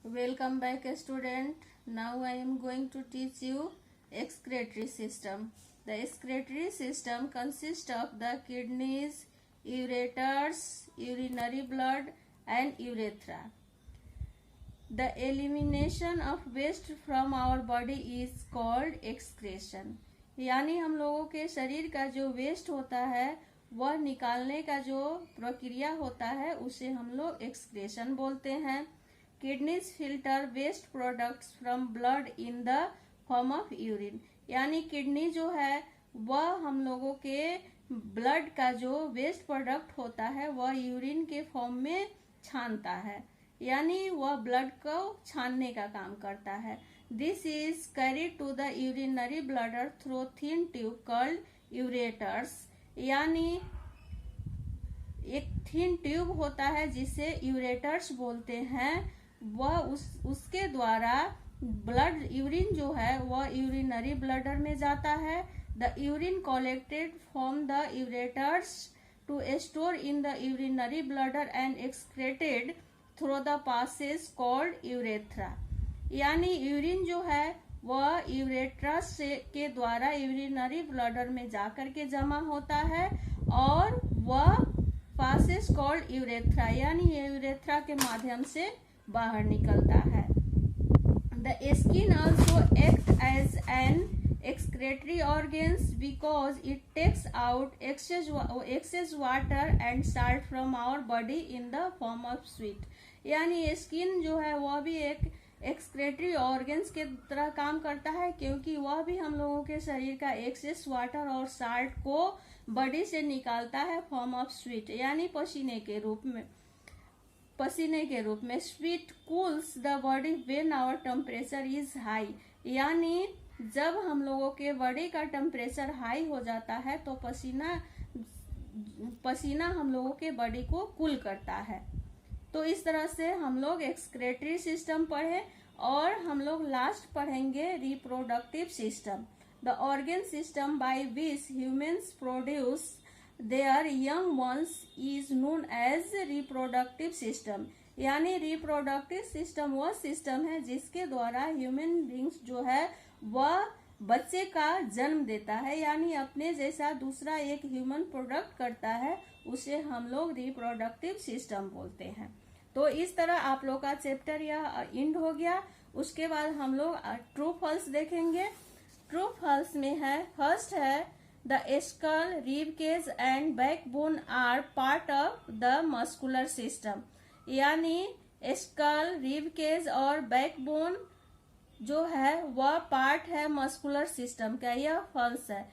Welcome back, student. Now I am going to teach you excretory system. The excretory system consists of the kidneys, ureters, urinary blood and urethra. The elimination of waste from our body is called excretion. यानी हम लोगों के शरीर का जो waste होता है वह निकालने का जो प्रक्रिया होता है उसे हम लोग एक्सक्रेशन बोलते हैं. Kidneys filter waste products from blood in the form of urine. यानी किडनी जो है वह हम लोगों के ब्लड का जो वेस्ट प्रोडक्ट होता है वह यूरिन के फॉर्म में छानता है, यानी वह ब्लड को छानने का काम करता है. This is carried to the urinary bladder through thin tube called ureters. यानी एक थिन ट्यूब होता है जिसे यूरेटर्स बोलते हैं. वह उसके द्वारा ब्लड यूरिन जो है वह यूरिनरी ब्लडर में जाता है. The urine collected from the ureters to store in the urinary bladder and excreted through the passage called urethra. यानी यूरिन जो है वह यूरेट्रस के द्वारा यूरिनरी ब्लडर में जाकर के जमा होता है और वह पासेज कॉल्ड यूरेथ्रा यानी यूरेथ्रा के माध्यम से बाहर निकलता है. The skin also act as an excretory organs because it takes out excess water and salt from our body in the form of sweat. यानी स्किन जो है वह भी एक एक्सक्रेटरी ऑर्गन्स के तरह काम करता है क्योंकि वह भी हम लोगों के शरीर का एक्सेस वाटर और साल्ट को बॉडी से निकालता है फॉर्म ऑफ स्वीट यानी पसीने के रूप में. Sweat cools the body when our temperature is high. यानी जब हम लोगों के बॉडी का टेम्परेचर हाई हो जाता है तो पसीना हम लोगों के बॉडी को कूल करता है. तो इस तरह से हम लोग एक्सक्रेटरी सिस्टम पढ़े और हम लोग लास्ट पढ़ेंगे reproductive system. The organ system by which humans produce their young ones is known as reproductive system. यानी रिप्रोडक्टिव सिस्टम वह सिस्टम है जिसके द्वारा ह्यूमन बींग्स जो है वह बच्चे का जन्म देता है, यानी अपने जैसा दूसरा एक ह्यूमन प्रोडक्ट करता है, उसे हम लोग रिप्रोडक्टिव सिस्टम बोलते हैं. तो इस तरह आप लोग का चैप्टर यह एंड हो गया. उसके बाद हम लोग ट्रू फॉल्स देखेंगे. ट्रू फॉल्स में है फर्स्ट है the skull, rib cage and backbone are part of the muscular system. यानी स्कल, रिब केज और बैकबोन जो है वह पार्ट है मस्कुलर सिस्टम का. यह फॉल्स है.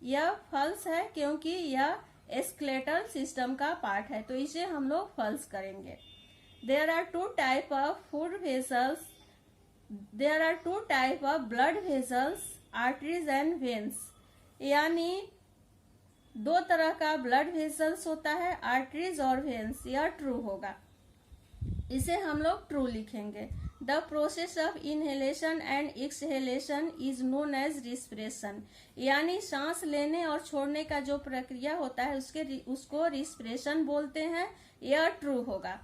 यह फॉल्स है क्योंकि यह स्केलेटल सिस्टम का पार्ट है, तो इसे हम लोग फॉल्स करेंगे. There are two type of food vessels. There are two type of blood vessels, arteries and veins. यानी दो तरह का ब्लड वेसल्स होता है, आर्टरीज और वेन्स. यह ट्रू होगा, इसे हम लोग ट्रू लिखेंगे. The process of inhalation and exhalation is known as respiration. यानी सांस लेने और छोड़ने का जो प्रक्रिया होता है उसको रिस्पिरेशन बोलते हैं. यह ट्रू होगा.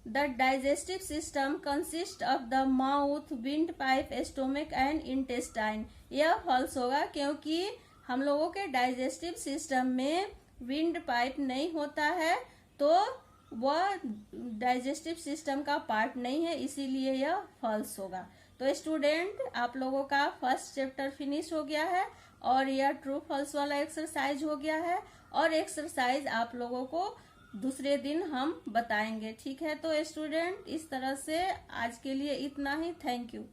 The digestive system consist of the mouth, wind pipe, stomach and intestine. यह फॉल्स होगा क्योंकि हम लोगों के डाइजेस्टिव सिस्टम में विंड पाइप नहीं होता है, तो वह डाइजेस्टिव सिस्टम का पार्ट नहीं है, इसीलिए यह फॉल्स होगा. तो स्टूडेंट आप लोगों का फर्स्ट चैप्टर फिनिश हो गया है और यह ट्रू फॉल्स वाला एक्सरसाइज हो गया है और एक्सरसाइज आप लोगों को दूसरे दिन हम बताएंगे. ठीक है, तो स्टूडेंट इस तरह से आज के लिए इतना ही. Thank you.